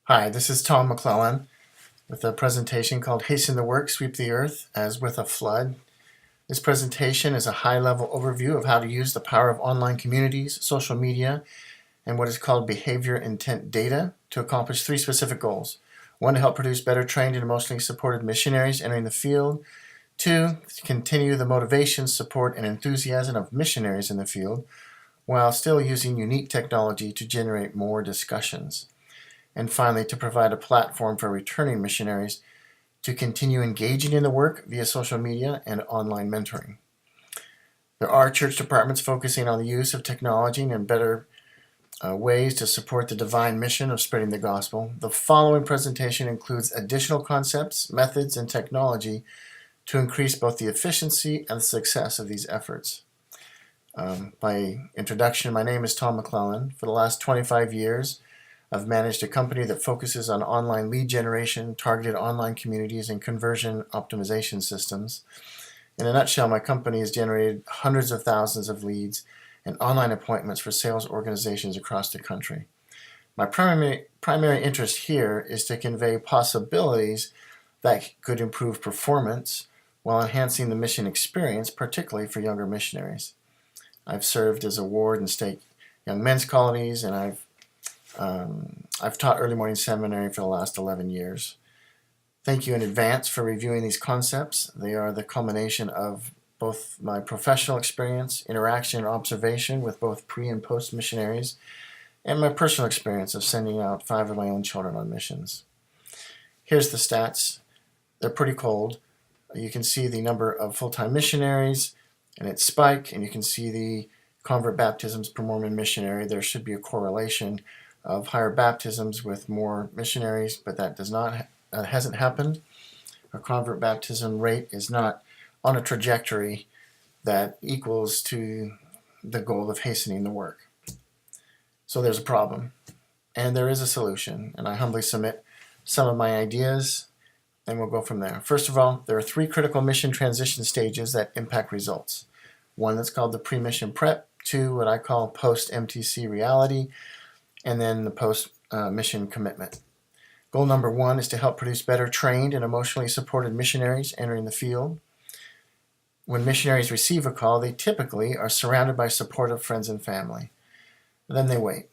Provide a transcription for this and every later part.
Hi, this is Tom McClellan with a presentation called Hasten the Work, Sweep the Earth as with a Flood. This presentation is a high-level overview of how to use the power of online communities, social media, and what is called behavior intent data to accomplish three specific goals. One, to help produce better trained and emotionally supported missionaries entering the field. Two, to continue the motivation, support, and enthusiasm of missionaries in the field while still using unique technology to generate more discussions. And finally, to provide a platform for returning missionaries to continue engaging in the work via social media and online mentoring. There are church departments focusing on the use of technology and better ways to support the divine mission of spreading the gospel. The following presentation includes additional concepts, methods, and technology to increase both the efficiency and the success of these efforts. By introduction, my name is Tom McClellan. For the last 25 years, I've managed a company that focuses on online lead generation, targeted online communities, and conversion optimization systems. In a nutshell, my company has generated hundreds of thousands of leads and online appointments for sales organizations across the country. My primary interest here is to convey possibilities that could improve performance while enhancing the mission experience, particularly for younger missionaries. I've served as a ward in state young men's colonies, and I've taught early morning seminary for the last 11 years. Thank you in advance for reviewing these concepts. They are the culmination of both my professional experience, interaction, and observation with both pre- and post-missionaries, and my personal experience of sending out 5 of my own children on missions. Here's the stats. They're pretty cold. You can see the number of full-time missionaries, and its spike, and you can see the convert baptisms per Mormon missionary. There should be a correlation of higher baptisms with more missionaries, but that hasn't happened. Our convert baptism rate is not on a trajectory that equals to the goal of hastening the work. So there's a problem, and there is a solution, and I humbly submit some of my ideas, and we'll go from there. First of all, there are 3 critical mission transition stages that impact results. One that's called the pre-mission prep, 2 what I call post-MTC reality, and then the post-mission commitment. Goal number 1 is to help produce better trained and emotionally supported missionaries entering the field. When missionaries receive a call, they typically are surrounded by supportive friends and family. Then they wait.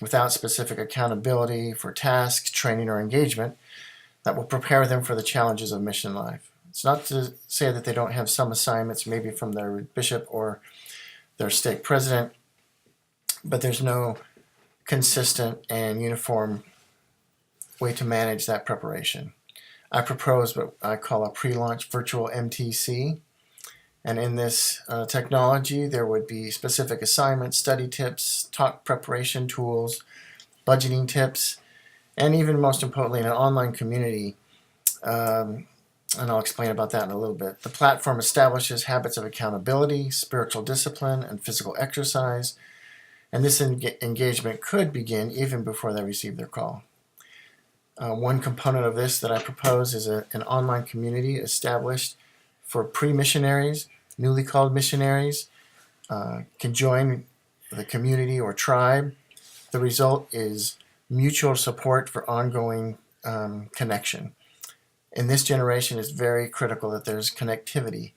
Without specific accountability for tasks, training, or engagement that will prepare them for the challenges of mission life. It's not to say that they don't have some assignments, maybe from their bishop or their stake president, but there's no consistent and uniform way to manage that preparation. I propose what I call a pre-launch virtual MTC, and in this technology there would be specific assignments, study tips, talk preparation tools, budgeting tips, and even most importantly, an online community, and I'll explain about that in a little bit. The platform establishes habits of accountability, spiritual discipline, and physical exercise, and this engagement could begin even before they receive their call. One component of this that I propose is an online community established for pre-missionaries, newly called missionaries, can join the community or tribe. The result is mutual support for ongoing connection. In this generation, it's very critical that there's connectivity.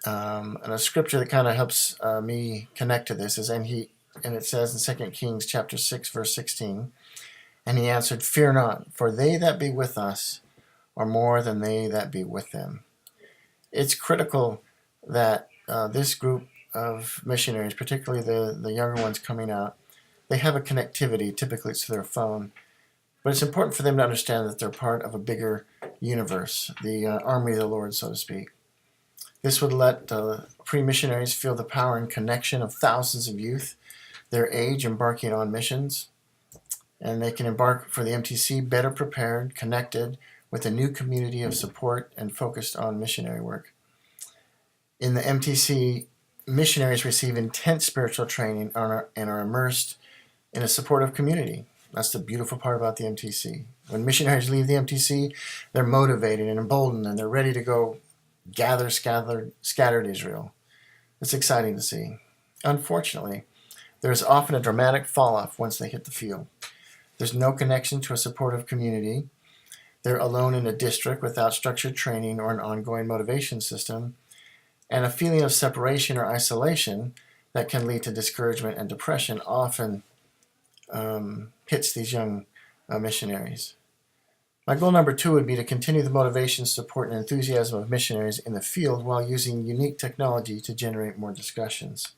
And a scripture that kind of helps me connect to this is, and it says in 2 Kings chapter 6, verse 16, and he answered, "Fear not, for they that be with us are more than they that be with them." It's critical that this group of missionaries, particularly the younger ones coming out, they have a connectivity, typically it's to their phone, but it's important for them to understand that they're part of a bigger universe, the army of the Lord, so to speak. This would let pre-missionaries feel the power and connection of thousands of youth, their age, embarking on missions, and they can embark for the MTC better prepared, connected, with a new community of support and focused on missionary work. In the MTC, missionaries receive intense spiritual training and are immersed in a supportive community. That's the beautiful part about the MTC. When missionaries leave the MTC, they're motivated and emboldened, and they're ready to go gather scattered Israel. It's exciting to see. Unfortunately, there is often a dramatic fall-off once they hit the field. There's no connection to a supportive community. They're alone in a district without structured training or an ongoing motivation system, and a feeling of separation or isolation that can lead to discouragement and depression often hits these young missionaries. My goal number 2 would be to continue the motivation, support, and enthusiasm of missionaries in the field while using unique technology to generate more discussions.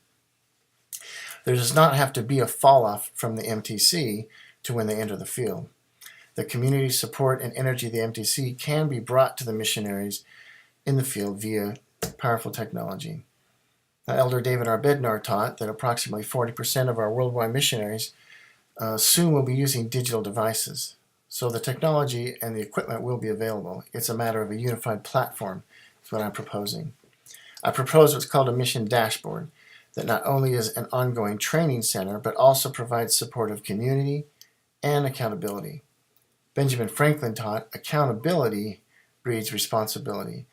There does not have to be a fall-off from the MTC to when they enter the field. The community support and energy of the MTC can be brought to the missionaries in the field via powerful technology. Elder David R. Bednar taught that approximately 40% of our worldwide missionaries soon will be using digital devices. So the technology and the equipment will be available. It's a matter of a unified platform, is what I'm proposing. I propose what's called a mission dashboard that not only is an ongoing training center, but also provides support of community and accountability. Benjamin Franklin taught accountability breeds responsibility,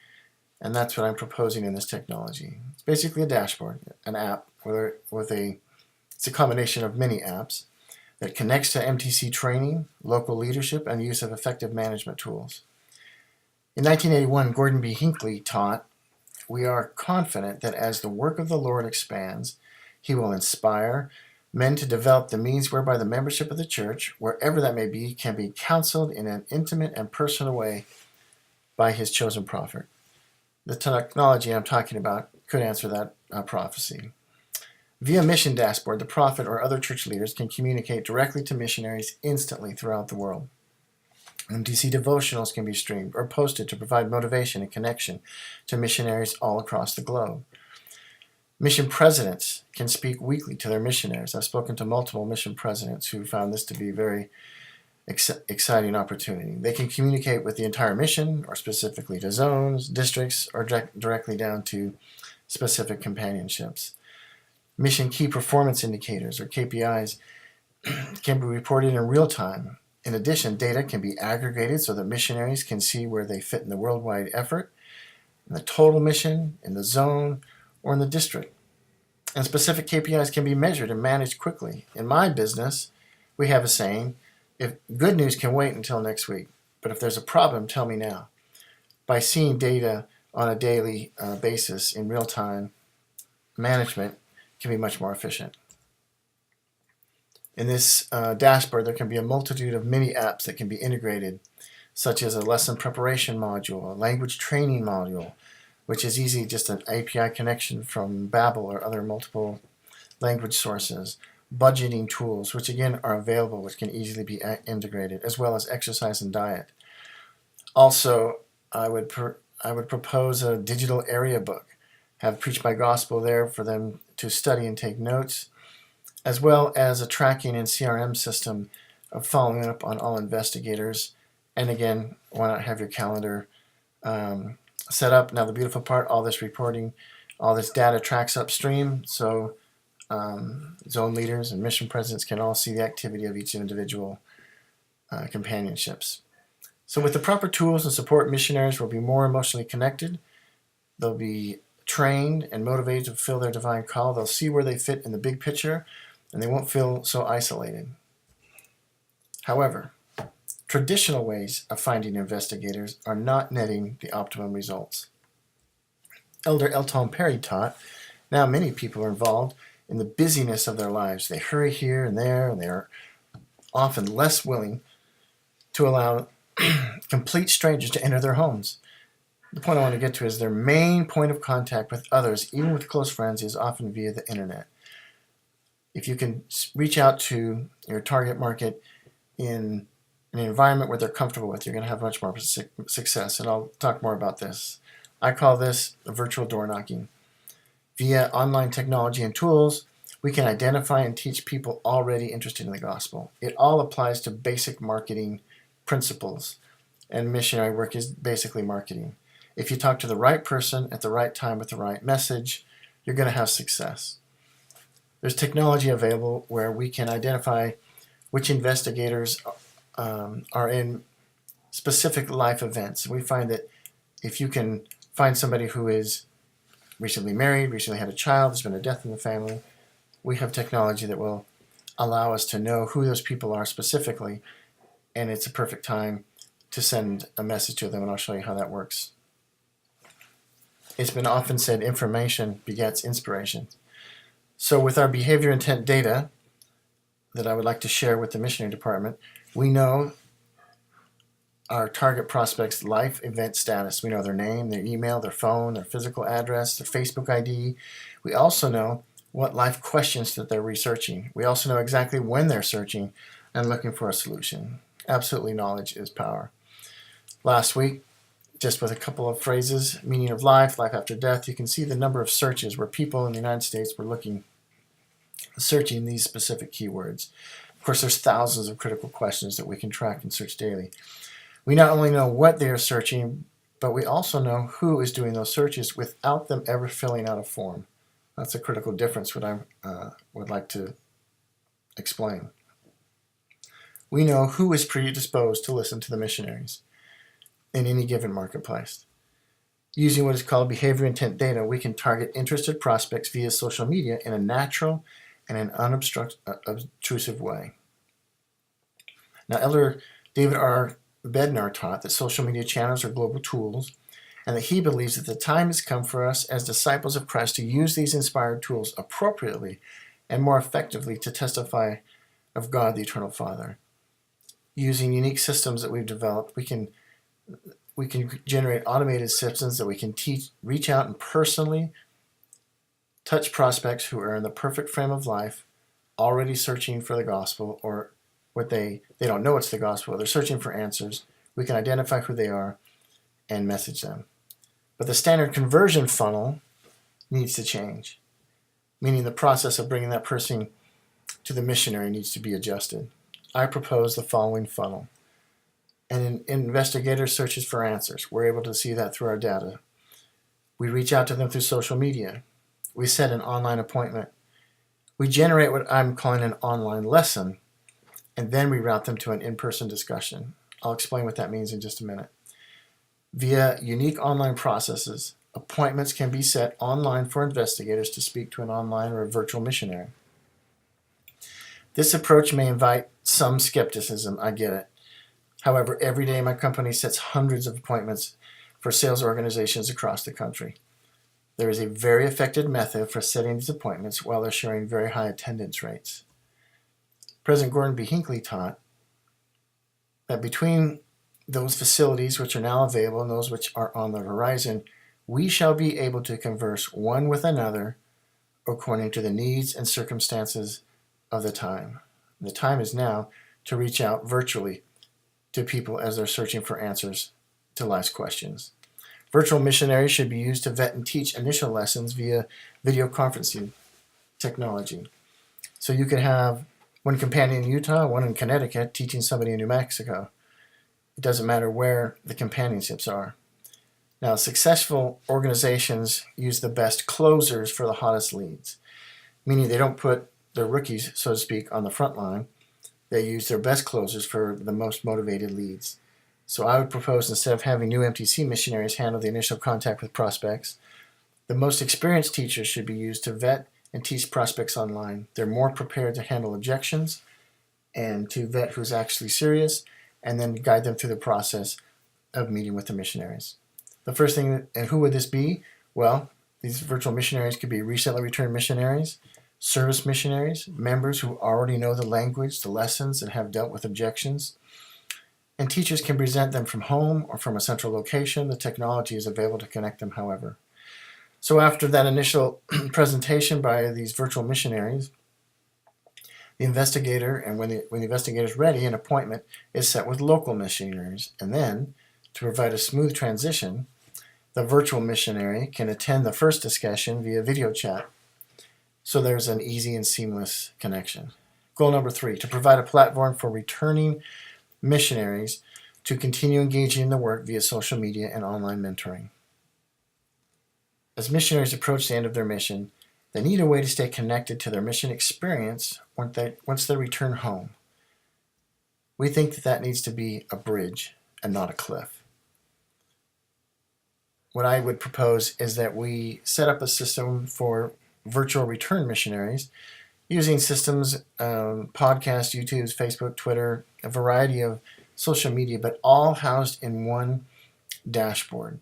and that's what I'm proposing in this technology. It's basically a dashboard, an app, it's a combination of many apps that connects to MTC training, local leadership, and use of effective management tools. In 1981, Gordon B. Hinckley taught, "We are confident that as the work of the Lord expands, He will inspire men to develop the means whereby the membership of the church, wherever that may be, can be counseled in an intimate and personal way by His chosen prophet." The technology I'm talking about could answer that prophecy. Via Mission Dashboard, the prophet or other church leaders can communicate directly to missionaries instantly throughout the world. MTC devotionals can be streamed or posted to provide motivation and connection to missionaries all across the globe. Mission presidents can speak weekly to their missionaries. I've spoken to multiple mission presidents who found this to be a very exciting opportunity. They can communicate with the entire mission, or specifically to zones, districts, or directly down to specific companionships. Mission Key Performance Indicators, or KPIs, can be reported in real time. In addition, data can be aggregated so that missionaries can see where they fit in the worldwide effort, in the total mission, in the zone, or in the district. And specific KPIs can be measured and managed quickly. In my business, we have a saying, if good news can wait until next week, but if there's a problem, tell me now. By seeing data on a daily basis in real time, management can be much more efficient. In this dashboard, there can be a multitude of mini apps that can be integrated, such as a lesson preparation module, a language training module, which is easy, just an API connection from Babel or other multiple language sources, budgeting tools, which again are available, which can easily be integrated, as well as exercise and diet. Also, I would propose a digital area book, have Preach My Gospel there for them to study and take notes, as well as a tracking and CRM system of following up on all investigators. And again, why not have your calendar set up? Now the beautiful part, all this reporting, all this data tracks upstream, so zone leaders and mission presidents can all see the activity of each individual companionships. So with the proper tools and support, missionaries will be more emotionally connected. They'll be trained and motivated to fulfill their divine call. They'll see where they fit in the big picture, and they won't feel so isolated. However, traditional ways of finding investigators are not netting the optimum results. Elder L. Tom Perry taught, now many people are involved in the busyness of their lives. They hurry here and there, and they are often less willing to allow complete strangers to enter their homes. The point I want to get to is their main point of contact with others, even with close friends, is often via the internet. If you can reach out to your target market in an environment where they're comfortable with, you're going to have much more success, and I'll talk more about this. I call this virtual door knocking. Via online technology and tools, we can identify and teach people already interested in the gospel. It all applies to basic marketing principles, and missionary work is basically marketing. If you talk to the right person at the right time with the right message, you're going to have success. There's technology available where we can identify which investigators are in specific life events. We find that if you can find somebody who is recently married, recently had a child, there's been a death in the family, we have technology that will allow us to know who those people are specifically, and it's a perfect time to send a message to them, and I'll show you how that works. It's been often said information begets inspiration. So with our behavior intent data that I would like to share with the missionary department, we know our target prospects' life event status. We know their name, their email, their phone, their physical address, their Facebook ID. We also know what life questions that they're researching. We also know exactly when they're searching and looking for a solution. Absolutely, knowledge is power. Last week, just with a couple of phrases, meaning of life, life after death, you can see the number of searches where people in the United States were searching these specific keywords. Of course, there's thousands of critical questions that we can track and search daily. We not only know what they are searching, but we also know who is doing those searches without them ever filling out a form. That's a critical difference what I would like to explain. We know who is predisposed to listen to the missionaries in any given marketplace. Using what is called behavior intent data, we can target interested prospects via social media in a natural and an unobtrusive way. Now, Elder David R. Bednar taught that social media channels are global tools, and that he believes that the time has come for us as disciples of Christ to use these inspired tools appropriately and more effectively to testify of God, the Eternal Father. Using unique systems that we've developed, we can generate automated systems that we can reach out and personally touch prospects who are in the perfect frame of life, already searching for the gospel, or what they don't know it's the gospel. They're searching for answers. We can identify who they are and message them. But the standard conversion funnel needs to change, meaning the process of bringing that person to the missionary needs to be adjusted. I propose the following funnel. An investigator searches for answers. We're able to see that through our data. We reach out to them through social media. We set an online appointment. We generate what I'm calling an online lesson, and then we route them to an in-person discussion. I'll explain what that means in just a minute. Via unique online processes, appointments can be set online for investigators to speak to an online or a virtual missionary. This approach may invite some skepticism, I get it. However, every day my company sets hundreds of appointments for sales organizations across the country. There is a very effective method for setting these appointments while they're showing very high attendance rates. President Gordon B. Hinckley taught that between those facilities which are now available and those which are on the horizon, we shall be able to converse one with another according to the needs and circumstances of the time. The time is now to reach out virtually to people as they're searching for answers to life's questions. Virtual missionaries should be used to vet and teach initial lessons via video conferencing technology. So you could have one companion in Utah, one in Connecticut, teaching somebody in New Mexico. It doesn't matter where the companionships are. Now, successful organizations use the best closers for the hottest leads, meaning they don't put their rookies, so to speak, on the front line. They use their best closers for the most motivated leads. So I would propose, instead of having new MTC missionaries handle the initial contact with prospects, the most experienced teachers should be used to vet and teach prospects online. They're more prepared to handle objections and to vet who's actually serious, and then guide them through the process of meeting with the missionaries. The first thing, and who would this be? Well, these virtual missionaries could be recently returned missionaries, service missionaries, members who already know the language, the lessons, and have dealt with objections. And teachers can present them from home or from a central location. The technology is available to connect them, however. So after that initial presentation by these virtual missionaries, the investigator, and when the investigator is ready, an appointment is set with local missionaries. And then, to provide a smooth transition, the virtual missionary can attend the first discussion via video chat. So there's an easy and seamless connection. Goal number 3, to provide a platform for returning missionaries to continue engaging in the work via social media and online mentoring. As missionaries approach the end of their mission, they need a way to stay connected to their mission experience once they return home. We think that needs to be a bridge and not a cliff. What I would propose is that we set up a system for virtual return missionaries using systems, podcasts, YouTube's, Facebook, Twitter, a variety of social media, but all housed in one dashboard.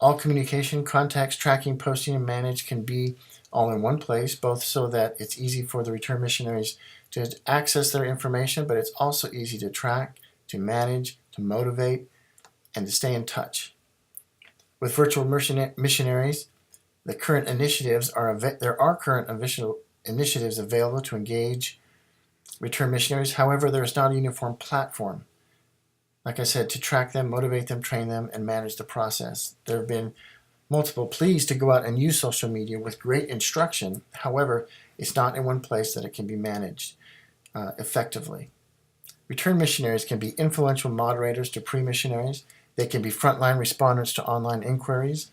All communication, contacts, tracking, posting, and manage can be all in one place, both so that it's easy for the return missionaries to access their information, but it's also easy to track, to manage, to motivate, and to stay in touch. With virtual missionaries, there are current initiatives available to engage return missionaries. However, there is not a uniform platform, like I said, to track them, motivate them, train them, and manage the process. There have been multiple pleas to go out and use social media with great instruction. However, it's not in one place that it can be managed effectively. Return missionaries can be influential moderators to pre-missionaries. They can be frontline responders to online inquiries.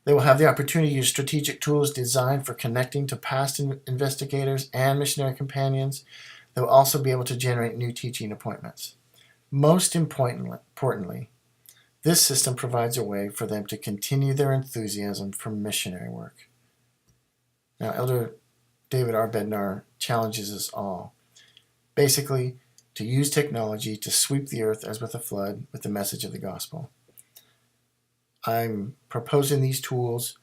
They will have the opportunity to use strategic tools designed for connecting to past investigators and missionary companions. They will also be able to generate new teaching appointments. Most importantly, this system provides a way for them to continue their enthusiasm for missionary work. Now, Elder David R. Bednar challenges us all, basically, to use technology to sweep the earth as with a flood with the message of the gospel. I'm proposing these tools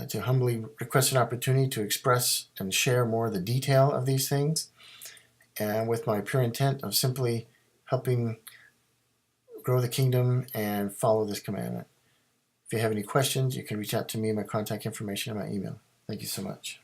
to humbly request an opportunity to express and share more of the detail of these things, and with my pure intent of simply helping grow the kingdom and follow this commandment. If you have any questions, you can reach out to me. My contact information and my email. Thank you so much.